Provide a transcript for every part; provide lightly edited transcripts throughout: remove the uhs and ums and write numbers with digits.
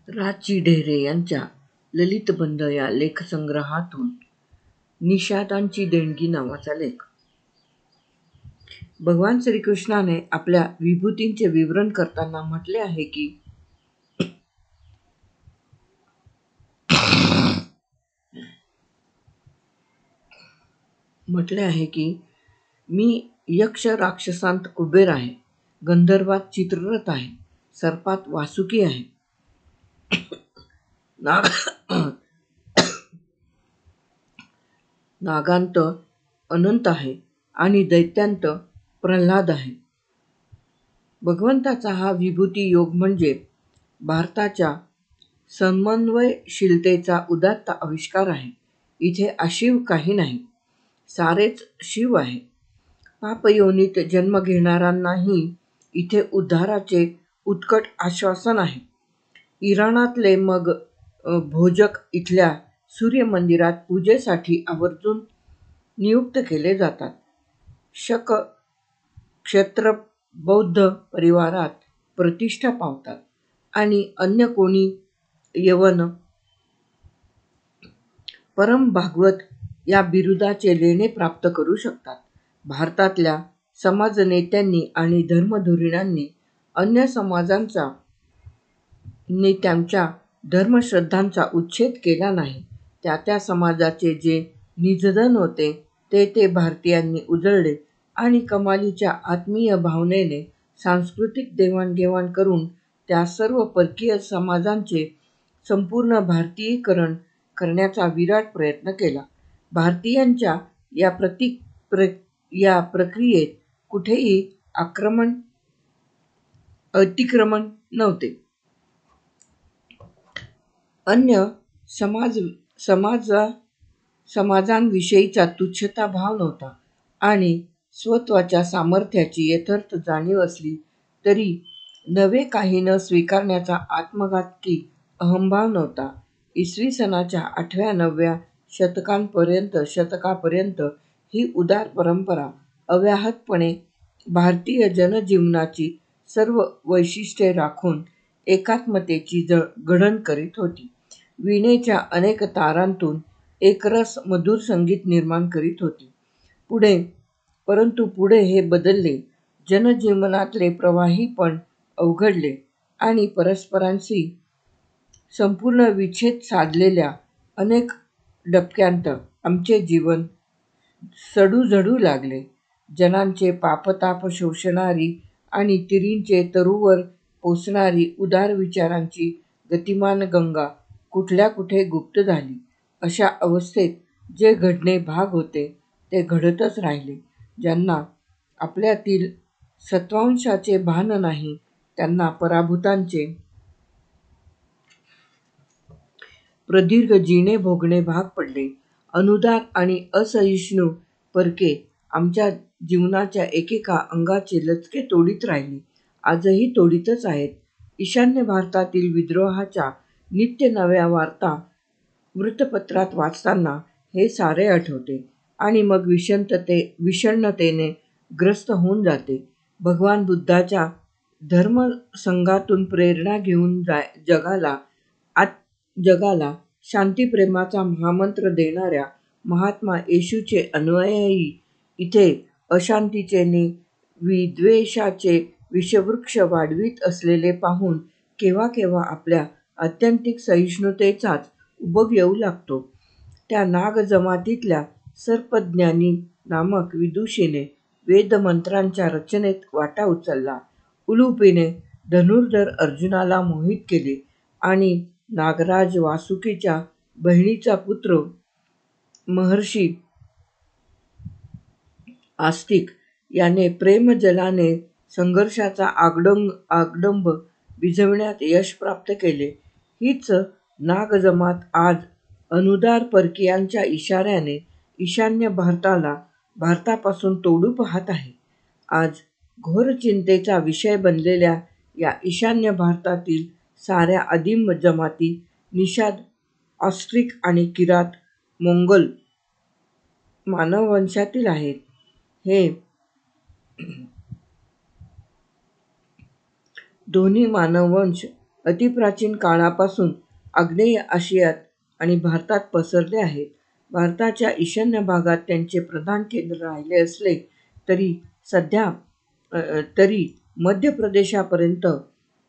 रा.चि. ढेरे यांच्या ललितबंध या लेखसंग्रहातून निषादांची देणगी नावाचा लेख. भगवान श्रीकृष्णाने आपल्या विभूतींचे विवरण करताना म्हटले आहे की मी यक्ष राक्षसांत कुबेर आहे, गंधर्वात चित्ररथ आहे, सर्पात वासुकी आहे, नागांत अनंत आहे आणि दैत्यांत प्रल्हाद आहे. भगवंताचा हा विभूती योग म्हणजे भारताच्या समन्वयशीलतेचा उदात्त आविष्कार आहे. इथे अशिव काही नाही, सारेच शिव आहे. पापयोनीत जन्म घेणाऱ्यांनाही इथे उद्धाराचे उत्कट आश्वासन आहे. इराणातले मग भोजक इथल्या सूर्यमंदिरात पूजेसाठी आवर्जून नियुक्त केले जातात. शक क्षत्र बौद्ध परिवारात प्रतिष्ठा पावतात आणि अन्य कोणी यवन परम भागवत या बिरुदाचे लेणे प्राप्त करू शकतात. भारतातल्या समाजनेत्यांनी आणि धर्मधुरीणांनी अन्य समाजांचा त्यांच्या धर्मश्रद्धांचा उच्छेद केला नाही. त्या त्या समाजाचे जे निजधन होते ते भारतीयांनी उजळले आणि कमालीच्या आत्मीय भावनेने सांस्कृतिक देवाणघेवाण करून त्या सर्व परकीय समाजांचे संपूर्ण भारतीयीकरण करण्याचा विराट प्रयत्न केला. भारतीयांच्या या प्रक्रियेत कुठेही अतिक्रमण नव्हते. अन्य समाजांविषयीचा तुच्छताभाव नव्हता आणि स्वत्वाच्या सामर्थ्याची यथार्थ जाणीव असली तरी नवे काही न स्वीकारण्याचा आत्मघातकी अहंभाव नव्हता. इसवी सनाच्या 8व्या-9व्या शतकापर्यंत ही उदार परंपरा अव्याहतपणे भारतीय जनजीवनाची सर्व वैशिष्ट्ये राखून एकात्मतेची जडण करीत होती. वीणेच्या अनेक तारांतून एकरस मधुर संगीत निर्माण करीत होती. परंतु पुढे हे बदलले. जनजीवनातले प्रवाहीपण अवघडले आणि परस्परांशी संपूर्ण विच्छेद साधलेल्या अनेक डबक्यांत आमचे जीवन सडू लागले. जनांचे पापताप शोषणारी आणि तिरींचे तरुवर पोसणारी उदार विचारांची गतिमान गंगा कुठल्या कुठे गुप्त झाली. अशा अवस्थेत जे घडणे भाग होते ते घडतच राहिले. ज्यांना आपल्यातील सत्वांशाचे भान नाही त्यांना पराभूतांचे प्रदीर्घ जिणे भोगणे भाग पडले. अनुदार आणि असहिष्णू परके आमच्या जीवनाच्या एकेका अंगाचे लचके तोडीत राहिले. आजही तोडीतच आहेत. ईशान्य भारतातील विद्रोहाच्या नित्य नव्या वार्ता वृत्तपत्रात वाचताना हे सारे आठवते आणि मग विषण्णतेने ग्रस्त होऊन जाते. भगवान बुद्धाच्या धर्मसंघातून प्रेरणा घेऊन जगाला शांतीप्रेमाचा महामंत्र देणाऱ्या महात्मा येशूचे अनुयायी इथे अशांतीचे विद्वेषाचे विषवृक्ष वाढवीत असलेले पाहून केव्हा केव्हा आपल्या आत्यंतिक सहिष्णुतेचाच उबग येऊ लागतो. त्या नाग जमातीतल्या सर्पज्ञानी नामक विदुषीने वेदमंत्रांच्या रचनेत वाटा उचलला. उलुपीने धनुर्धर अर्जुनाला मोहित केले आणि नागराज वासुकीच्या बहिणीचा पुत्र महर्षी आस्तिक याने प्रेमजलाने संघर्षाचा आगडंब विझविण्यात यश प्राप्त केले. हीच नागजमात आज अनुदार परकीयांच्या इशाऱ्याने ईशान्य भारतापासून तोडू पाहत आहे. आज घोर चिंतेचा विषय बनलेल्या या ईशान्य भारतातील साऱ्या आदिम जमाती निषाद, ऑस्ट्रिक आणि किरात मोंगोल मानववंशातील आहेत. हे दोन्ही मानववंश अतिप्राचीन काळापासून आग्नेय आशियात आणि भारतात पसरले आहेत. भारताच्या ईशान्य भागात त्यांचे प्रधान केंद्र राहिले असले तरी मध्य प्रदेशापर्यंत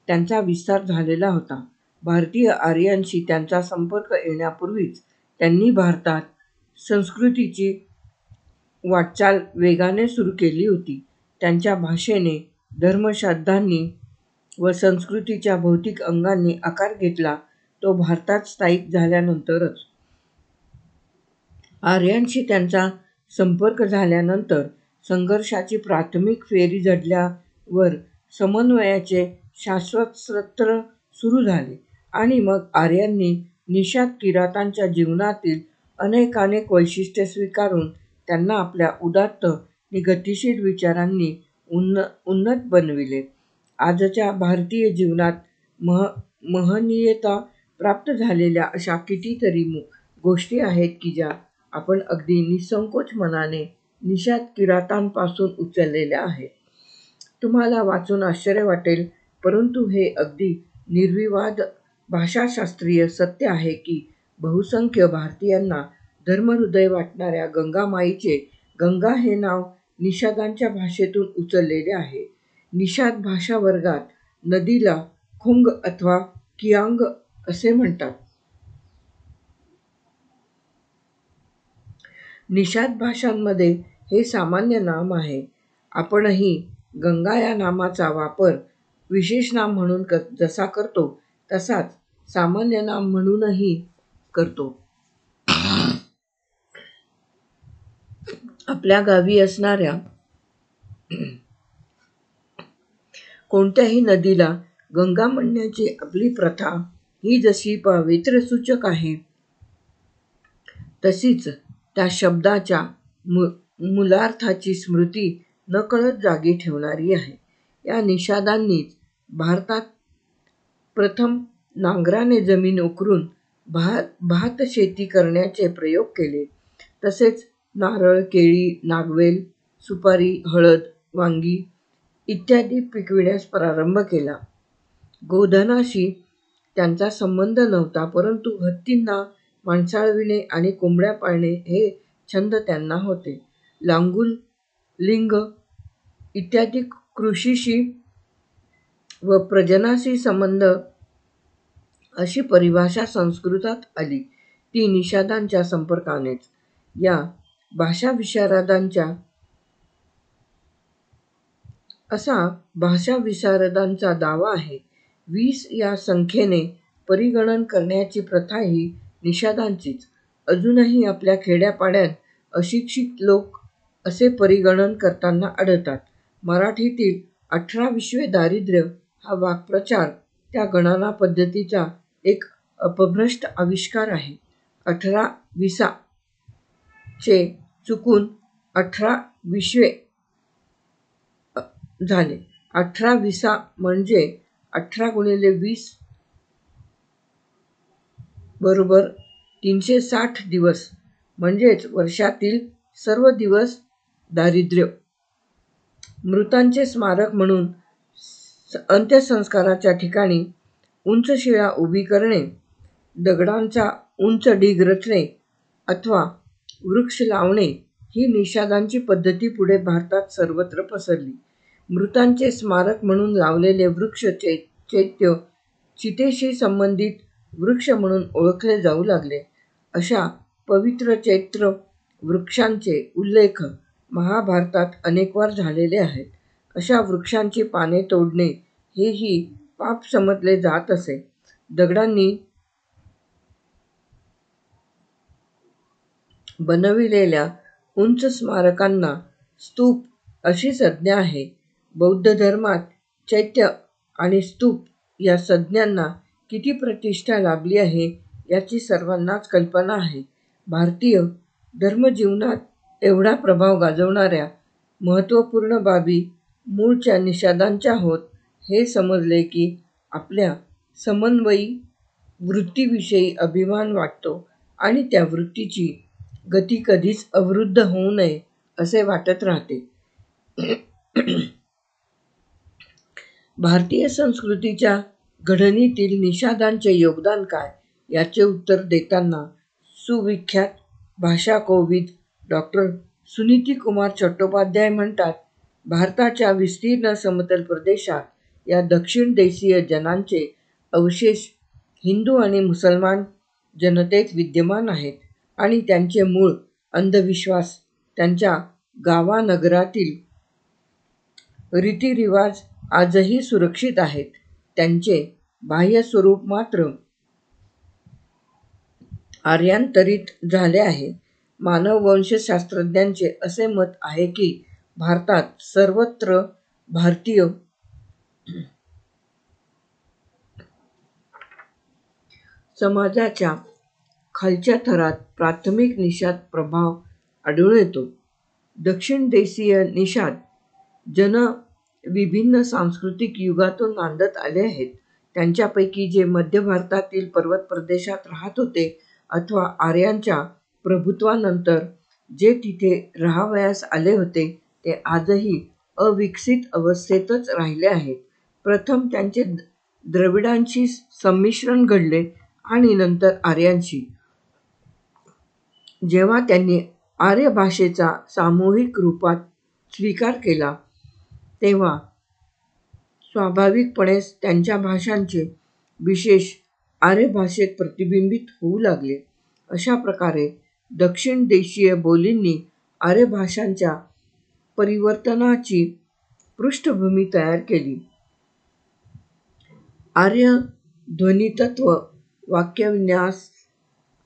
त्यांचा विस्तार झालेला होता. भारतीय आर्यांशी त्यांचा संपर्क येण्यापूर्वीच त्यांनी भारतात संस्कृतीची वाटचाल वेगाने सुरू केली होती. त्यांच्या भाषेने, धर्मश्रद्धांनी व संस्कृतीच्या भौतिक अंगांनी आकार घेतला तो भारतात स्थायिक झाल्यानंतरच. आर्यांशी त्यांचा संपर्क झाल्यानंतर संघर्षाची प्राथमिक फेरी झडल्यावर समन्वयाचे शाश्वत सत्र सुरू झाले आणि मग आर्यांनी निषाद किरातांच्या जीवनातील अनेकानेक वैशिष्ट्ये स्वीकारून त्यांना आपल्या उदात्त आणि गतिशील विचारांनी उन्नत बनविले. आजच्या भारतीय जीवनात महनीयता प्राप्त झालेल्या अशा कितीतरी गोष्टी आहेत की ज्या आपण अगदी निःसंकोच मनाने निषाद किरातांपासून उचललेल्या आहेत. तुम्हाला वाचून आश्चर्य वाटेल, परंतु हे अगदी निर्विवाद भाषाशास्त्रीय सत्य आहे की बहुसंख्य भारतीयांना धर्महृदय वाटणाऱ्या गंगामाईचे गंगा हे नाव निषादांच्या भाषेतून उचललेले आहे. निषाद भाषा वर्गात नदीला खुंग अथवा कियांग असे म्हणतात. निषाद भाषांमध्ये हे सामान्य नाम आहे. आपणही गंगा या नामाचा वापर विशेष नाम म्हणून जसा करतो तसाच सामान्य नाम म्हणूनही करतो. आपल्या गावी असणाऱ्या कोणत्याही नदीला गंगा म्हणण्याची आपली प्रथा ही जशी पावित्र्यसूचक आहे, तशीच त्या शब्दाच्या मूलार्थाची स्मृती नकळत जागी ठेवणारी आहे. या निषादांनीच भारतात प्रथम नांगराने जमीन उकरून भातशेती करण्याचे प्रयोग केले. तसेच नारळ, केळी, नागवेल, सुपारी, हळद, वांगी इत्यादी पिकविण्यास प्रारंभ केला. गोधनाशी त्यांचा संबंध नव्हता, परंतु हत्तींना माणसाळविणे आणि कोंबड्या पाळणे हे छंद त्यांना होते. लांगुल, लिंग इत्यादी कृषीशी व प्रजनाशी संबंध अशी परिभाषा संस्कृतात आली ती निषादांच्या संपर्कानेच. या भाषाविशारदांचा दावा आहे. 20 या संख्येने परिगणन करण्याची प्रथा ही निषादांचीच. अजूनही आपल्या खेड्यापाड्यात अशिक्षित लोक असे परिगणन करताना आढळतात. मराठीतील 18 विश्वे दारिद्र्य हा वाक्प्रचार त्या गणना पद्धतीचा एक अपभ्रष्ट आविष्कार आहे. 18 चे चुकून 18 विश्वे झाले. 18 म्हणजे 18 गुणिले 20 बरोबर 360 दिवस, म्हणजेच वर्षातील सर्व दिवस दारिद्र्य. मृतांचे स्मारक म्हणून अंत्यसंस्काराच्या ठिकाणी उंच शिळा उभी करणे, दगडांचा उंच ढीग रचणे अथवा वृक्ष लावणे ही निषादांची पद्धती पुढे भारतात सर्वत्र पसरली. मृतांचे स्मारक म्हणून लावलेले वृक्ष चैत्य चितेशी संबंधित वृक्ष म्हणून ओळखले जाऊ लागले. अशा पवित्र चैत्र वृक्षांचे उल्लेख महाभारतात अनेकवार झालेले आहेत. अशा वृक्षांची पाने तोडणे हेही पाप समजले जात असे. दगडांनी बनविलेल्या उंच स्मारकांना स्तूप अशी संज्ञा आहे. बौद्ध धर्मात चैत्य आणि स्तूप या संज्ञांना किती प्रतिष्ठा लाभली आहे याची सर्वांनाच कल्पना आहे. भारतीय धर्मजीवनात एवढा प्रभाव गाजवणाऱ्या महत्त्वपूर्ण बाबी मूळच्या निषादांच्या होत हे समजले की आपल्या समन्वयी वृत्तीविषयी अभिमान वाटतो आणि त्या वृत्तीची गती कधीच अवरुद्ध होऊ नये असे वाटत राहते. भारतीय संस्कृतीच्या घडणीतील निषादांचे योगदान काय याचे उत्तर देताना सुविख्यात भाषाकोविद डॉक्टर सुनीतिकुमार चट्टोपाध्याय म्हणतात, भारताच्या विस्तीर्ण समतल प्रदेशात या दक्षिण देशीय जनांचे अवशेष हिंदू आणि मुसलमान जनतेत विद्यमान आहेत आणि त्यांचे मूळ अंधविश्वास, त्यांच्या गावानगरातील रीतिरिवाज आजही सुरक्षित आहेत. त्यांचे बाह्य स्वरूप मात्र आर्यांतरित झाले आहे. मानववंशशास्त्रज्ञांचे असे मत आहे की भारतात सर्वत्र भारतीय समाजाच्या खालच्या थरात प्राथमिक निषाद प्रभाव आढळून येतो. दक्षिण देशीय निषाद जन विभिन्न सांस्कृतिक युगातून नांदत आले आहेत. त्यांच्यापैकी जे मध्य भारतातील पर्वत प्रदेशात राहत होते अथवा आर्यांच्या प्रभुत्वानंतर जे तिथे राहावयास आले होते ते आजही अविकसित अवस्थेतच राहिले आहेत. प्रथम त्यांचे द्रविडांशी संमिश्रण घडले आणि नंतर आर्यांशी. जेव्हा त्यांनी आर्य भाषेचा सामूहिक रूपात स्वीकार केला तेव्हा स्वाभाविकपणेच त्यांच्या भाषांचे विशेष आर्य भाषेत प्रतिबिंबित होऊ लागले. अशा प्रकारे दक्षिण देशीय बोलींनी आर्य भाषांच्या परिवर्तनाची पृष्ठभूमी तयार केली. आर्य ध्वनितत्व, वाक्यविन्यास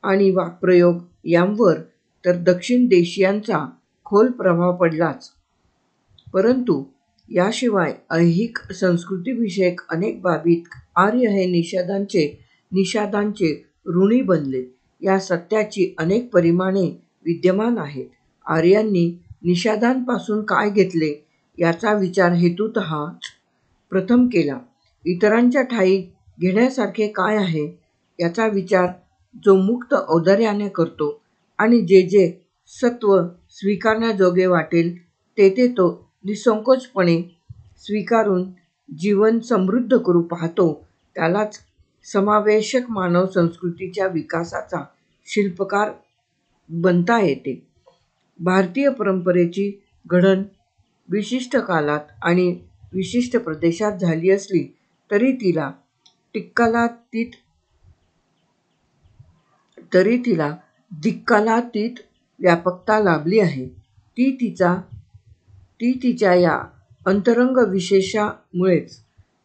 आणि वाक्प्रयोग यांवर तर दक्षिण देशीयांचा खोल प्रभाव पडलाच, परंतु याशिवाय ऐहिक संस्कृतीविषयक अनेक बाबीत आर्य हे निषादांचे ऋणी बनले. या सत्याची अनेक परिमाणे विद्यमान आहेत. आर्यांनी निषादांपासून काय घेतले याचा विचार हेतुतःच प्रथम केला. इतरांच्या ठायी घेण्यासारखे काय आहे याचा विचार जो मुक्त औदार्याने करतो आणि जे जे सत्व स्वीकारण्याजोगे वाटेल ते तो निःसंकोचपणे स्वीकारून जीवन समृद्ध करू पाहतो, त्यालाच समावेशक मानव संस्कृतीच्या विकासाचा शिल्पकार बनता येते. भारतीय परंपरेची घडण विशिष्ट कालात आणि विशिष्ट प्रदेशात झाली असली तरी तिला दिक्कालातीत व्यापकता लाभली आहे. ती तिच्या या अंतरंग विशेषामुळेच.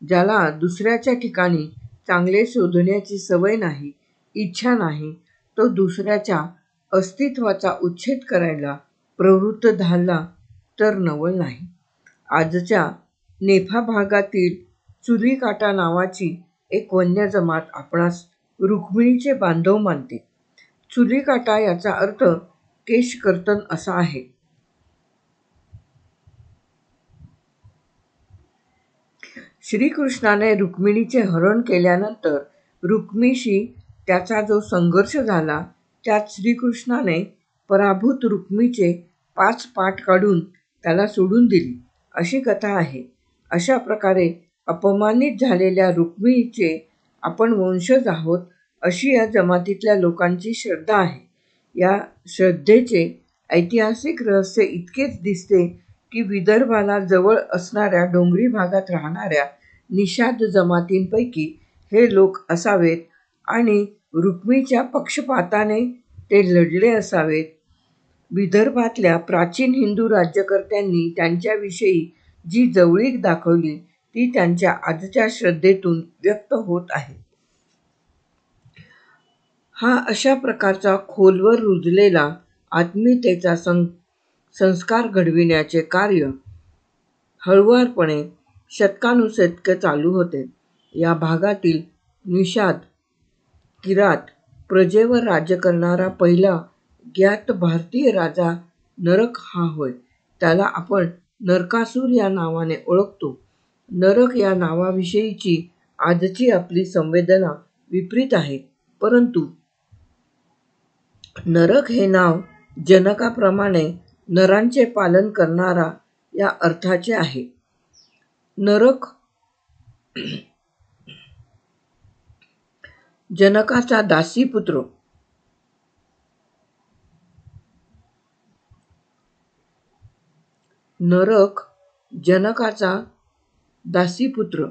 ज्याला दुसऱ्याच्या ठिकाणी चांगले शोधण्याची सवय नाही, इच्छा नाही, तो दुसऱ्याच्या अस्तित्वाचा उच्छेद करायला प्रवृत्त झाला तर नवल नाही. आजच्या नेफा भागातील चुलीकाटा नावाची एक वन्य जमात आपणास रुक्मिणीचे बांधव मानते. चुलीकाटा याचा अर्थ केशकर्तन असा आहे. श्रीकृष्णाने रुक्मिणीचे हरण केल्यानंतर रुक्मीशी त्याचा जो संघर्ष झाला त्यात श्रीकृष्णाने पराभूत रुक्मीचे 5 पाठ काढून त्याला सोडून दिली, अशी कथा आहे. अशा प्रकारे अपमानित झालेल्या रुक्मिणीचे आपण वंशज आहोत अशी या जमातीतल्या लोकांची श्रद्धा आहे. या श्रद्धेचे ऐतिहासिक रहस्य इतकेच दिसते की विदर्भाला जवळ असणाऱ्या डोंगरी भागात राहणाऱ्या निषाद जमातींपैकी हे लोक असावेत आणि रुक्मीच्या पक्षपाताने ते लढले असावेत. विदर्भातल्या प्राचीन हिंदू राज्यकर्त्यांनी त्यांच्याविषयी जी जवळीक दाखवली ती त्यांच्या आजच्या श्रद्धेतून व्यक्त होत आहे. हा अशा प्रकारचा खोलवर रुजलेला आत्मीयतेचा संस्कार घडविण्याचे कार्य हळुवारपणे शतकानुशतके चालू होते. या भागातील निषाद किरात प्रजेवर राज्य करणारा पहिला ज्ञात भारतीय राजा नरक हा होय. त्याला आपण नरकासूर या नावाने ओळखतो. नरक या नावाविषयीची आजची आपली संवेदना विपरीत आहे, परंतु नरक हे नाव जनकाप्रमाणे नरांचे पालन करणारा या अर्थाचे आहे. नरक जनकाचा दासीपुत्र. नरक जनकाचा दासीपुत्र.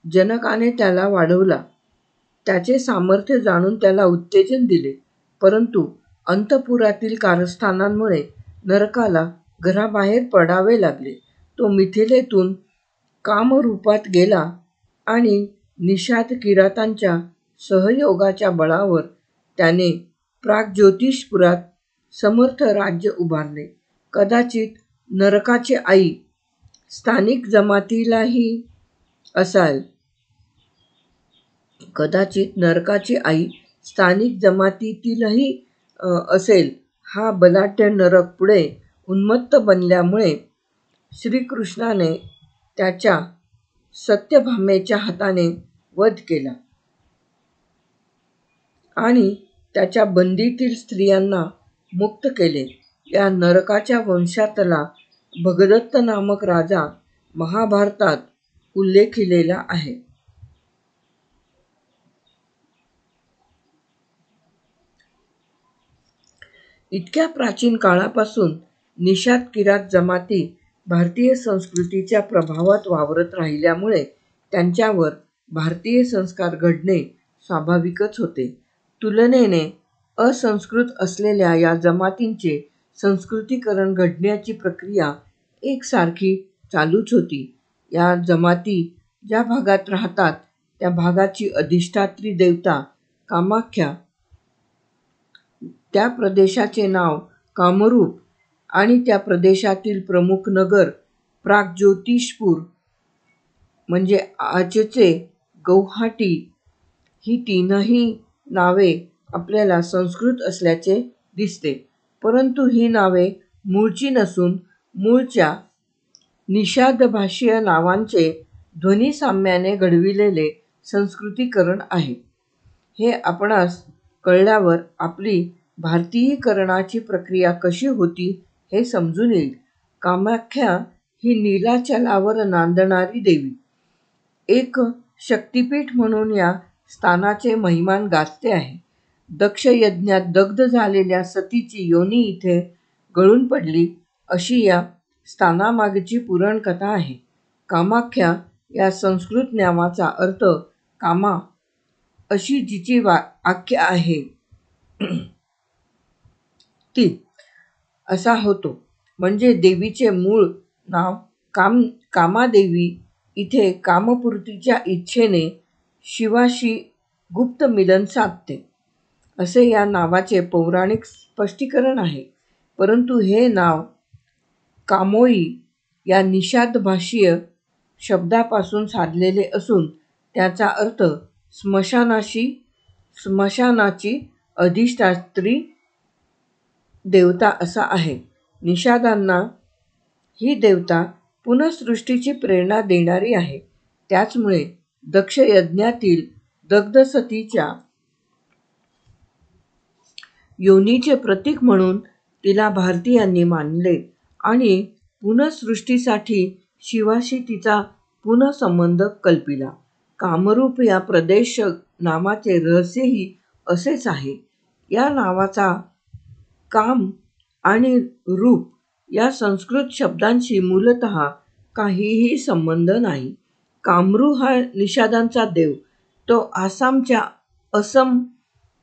जनकाने त्याला वाढवला, त्याचे सामर्थ्य जाणून त्याला उत्तेजन दिले. परंतु अंतपुरातील कारस्थानांमुळे नरकाला घराबाहेर पडावे लागले. तो मिथिलेतून कामरूपात गेला आणि निषाद किरातांच्या सहयोगाच्या बळावर त्याने प्राग्ज्योतिषपुरात समर्थ राज्य उभारले. कदाचित नरकाची आई स्थानिक जमातीलाही असाल. कदाचित नरकाची आई स्थानिक जमातीतीलही असेल. हा बलाढ्य नरक पुढे उन्मत्त बनल्यामुळे श्रीकृष्णाने त्याच्या सत्यभामेच्या हाताने वध केला आणि त्याच्या बंदीतील स्त्रियांना मुक्त केले. या नरकाच्या वंशातला भगदत्त नामक राजा महाभारतात उल्लेखिलेला आहे. इतक्या प्राचीन काळापासून निषाद किरात जमाती भारतीय संस्कृतीच्या प्रभावात वावरत राहिल्यामुळे त्यांच्यावर भारतीय संस्कार घडणे स्वाभाविकच होते. तुलनेने असंस्कृत असलेल्या या जमातींचे संस्कृतीकरण घडण्याची प्रक्रिया एकसारखी चालूच होती. या जमाती ज्या भागात राहतात त्या भागाची अधिष्ठात्री देवता कामाख्या, त्या प्रदेशाचे नाव कामरूप आणि त्या प्रदेशातील प्रमुख नगर प्राग्ज्योतिषपूर म्हणजे आजचे गौहाटी, ही तीनही नावे आपल्याला संस्कृत असल्याचे दिसते. परंतु ही नावे मूळची नसून मूळच्या निषादभाषीय नावांचे ध्वनिसाम्याने घडविलेले संस्कृतीकरण आहे. हे आपणास कळल्यावर आपली भारतीयीकरणाची प्रक्रिया कशी होती हे समजून येईल. कामाख्या ही नीलाचलावर नांदणारी देवी. एक शक्तिपीठ म्हणून या स्थानाचे महिमान गाजते आहे. दक्ष यज्ञात दग्ध झालेल्या सतीची योनी इथे गळून पडली, अशी या स्थानामागची पुराणकथा आहे. कामाख्या या संस्कृत नावाचा अर्थ कामा अशी जिची आख्या आहे ती असा होतो. म्हणजे देवीचे मूळ नाव कामादेवी. इथे कामपूर्तीच्या इच्छेने शिवाशी गुप्त मिलन साधते, असे या नावाचे पौराणिक स्पष्टीकरण आहे. परंतु हे नाव कामोई या निषादभाषीय शब्दापासून साधलेले असून त्याचा अर्थ स्मशानाची अधिष्ठात्री देवता असा आहे. निषादांना ही देवता पुनःसृष्टीची प्रेरणा देणारी आहे. त्याचमुळे दक्ष यज्ञातील दग्ध सतीच्या योनीचे प्रतीक म्हणून तिला भारतीयांनी मानले आणि पुनःसृष्टीसाठी शिवाशी तिचा पुनःसंबंध कल्पिला. कामरूप या प्रदेश नामाचे रहस्यही असेच आहे. या नावाचा काम आणि रूप या संस्कृत शब्दांशी मूलतः काहीही संबंध नाही. कामरू हा निषादांचा देव. तो आसामच्या असम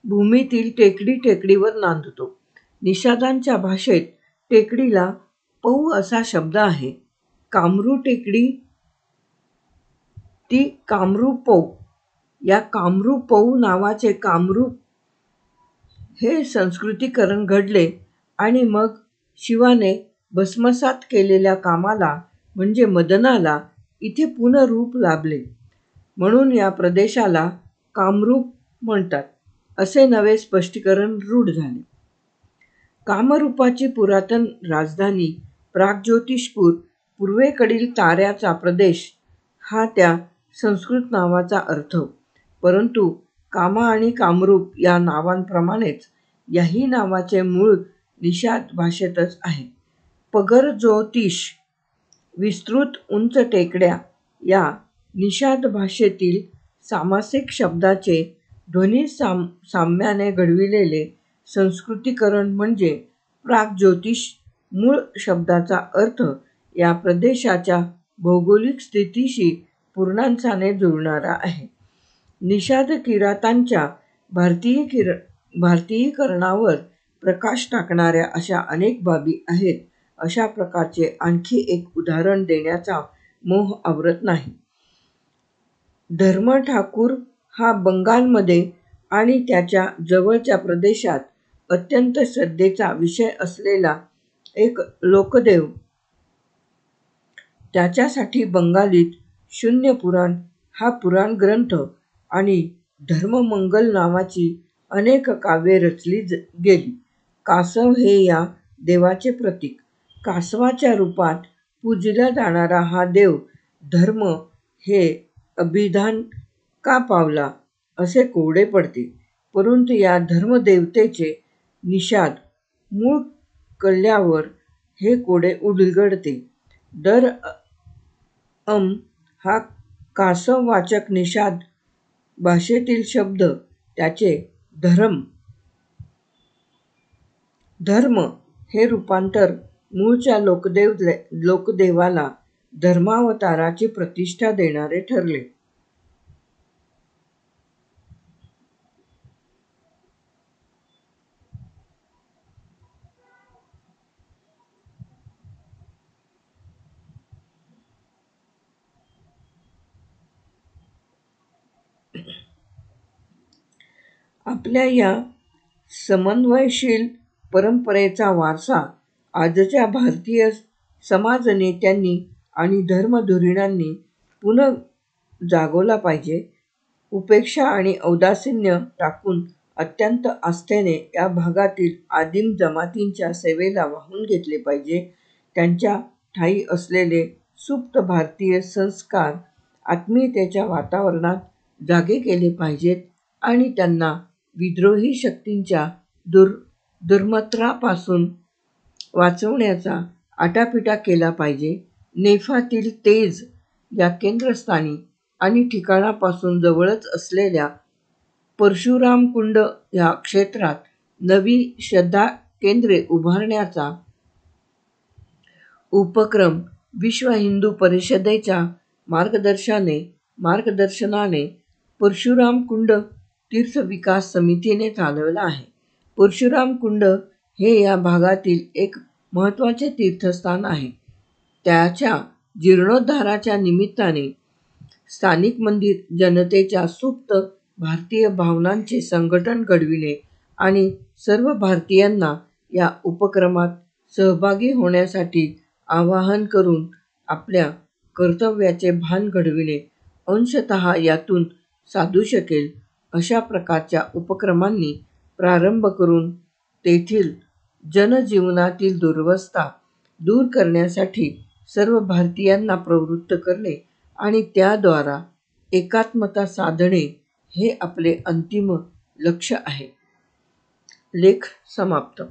भूमीतील टेकडीवर नांदतो. निषादांच्या भाषेत टेकडीला पौ असा शब्द आहे. कामरू टेकडी ती कामरूपौ. या कामरूपौ नावाचे कामरूप हे संस्कृतीकरण घडले आणि मग शिवाने भस्मसात केलेल्या कामाला म्हणजे मदनाला इथे पुनःरूप लाभले, म्हणून या प्रदेशाला कामरूप म्हणतात, असे नवे स्पष्टीकरण रूढ झाले. कामरूपाची पुरातन राजधानी प्राग्ज्योतिषपूर, पूर्वेकडील ताऱ्याचा प्रदेश हा त्या संस्कृत नावाचा अर्थ. परंतु कामा आणि कामरूप या नावांप्रमाणेच याही नावाचे मूळ निषाद भाषेतच आहे. पगर ज्योतिष, विस्तृत उंच टेकड्या या निषाद भाषेतील सामासिक शब्दाचे ध्वनी साम्याने घडविलेले संस्कृतीकरण म्हणजे प्रागज्योतिष. मूळ शब्दाचा अर्थ या प्रदेशाच्या भौगोलिक स्थितीशी पूर्णांशाने जुळणारा आहे. निषाद किरातांच्या भारतीयीकरणावर प्रकाश टाकणाऱ्या अशा अनेक बाबी आहेत. अशा प्रकारचे आणखी एक उदाहरण देण्याचा मोह आवरत नाही. धर्म ठाकूर हा बंगालमध्ये आणि त्याच्या जवळच्या प्रदेशात अत्यंत श्रद्धेचा विषय असलेला एक लोकदेव. त्याच्यासाठी बंगालीत शून्य पुराण हा पुराण ग्रंथ आणि धर्ममंगल नावाची अनेक काव्ये रचली गेली. कासव हे या देवाचे प्रतीक. कासवाच्या रूपात पूजला जाणारा हा देव धर्म हे अभिधान का पावला असे कोडे पडते. परंतु या धर्मदेवतेचे निषाद मूळ कळल्यावर हे कोडे उलगडते. दर हा कासववाचक निषाद भाषेतील शब्द त्याचे धर्म हे रूपांतर मूळच्या लोकदेवाला धर्मावताराची प्रतिष्ठा देणारे ठरले. आपल्या या समन्वयशील परंपरेचा वारसा आजच्या भारतीय समाजनेत्यांनी आणि धर्मधुरीणांनी पुन्हा जागवला पाहिजे. उपेक्षा आणि औदासिन्य टाकून अत्यंत आस्थेने या भागातील आदिम जमातींच्या सेवेला वाहून घेतले पाहिजे. त्यांच्या ठायी असलेले सुप्त भारतीय संस्कार आत्मीयतेच्या वातावरणात जागे केले पाहिजेत आणि त्यांना विद्रोही शक्तींच्या दुर्मंत्रापासून वाचवण्याचा आटापिटा केला पाहिजे. नेफातील तेज या केंद्रस्थानी आणि ठिकाणापासून जवळच असलेल्या परशुरामकुंड या क्षेत्रात नवी श्रद्धा केंद्रे उभारण्याचा उपक्रम विश्व हिंदू परिषदेच्या मार्गदर्शनाने परशुरामकुंड तीर्थविकास समितीने चालवला आहे. परशुरामकुंड हे या भागातील एक महत्त्वाचे तीर्थस्थान आहे. त्याच्या जीर्णोद्धाराच्या निमित्ताने स्थानिक मंदिर जनतेच्या सुप्त भारतीय भावनांचे संघटन घडविणे आणि सर्व भारतीयांना या उपक्रमात सहभागी होण्यासाठी आवाहन करून आपल्या कर्तव्याचे भान घडविणे अंशतः यातून साधू शकेल. अशा प्रकारच्या उपक्रमांनी प्रारंभ करून तेथील जनजीवनातील दुरवस्था दूर करण्यासाठी सर्व भारतीयांना प्रवृत्त करणे आणि त्याद्वारा एकात्मता साधणे हे आपले अंतिम लक्ष्य आहे. लेख समाप्त.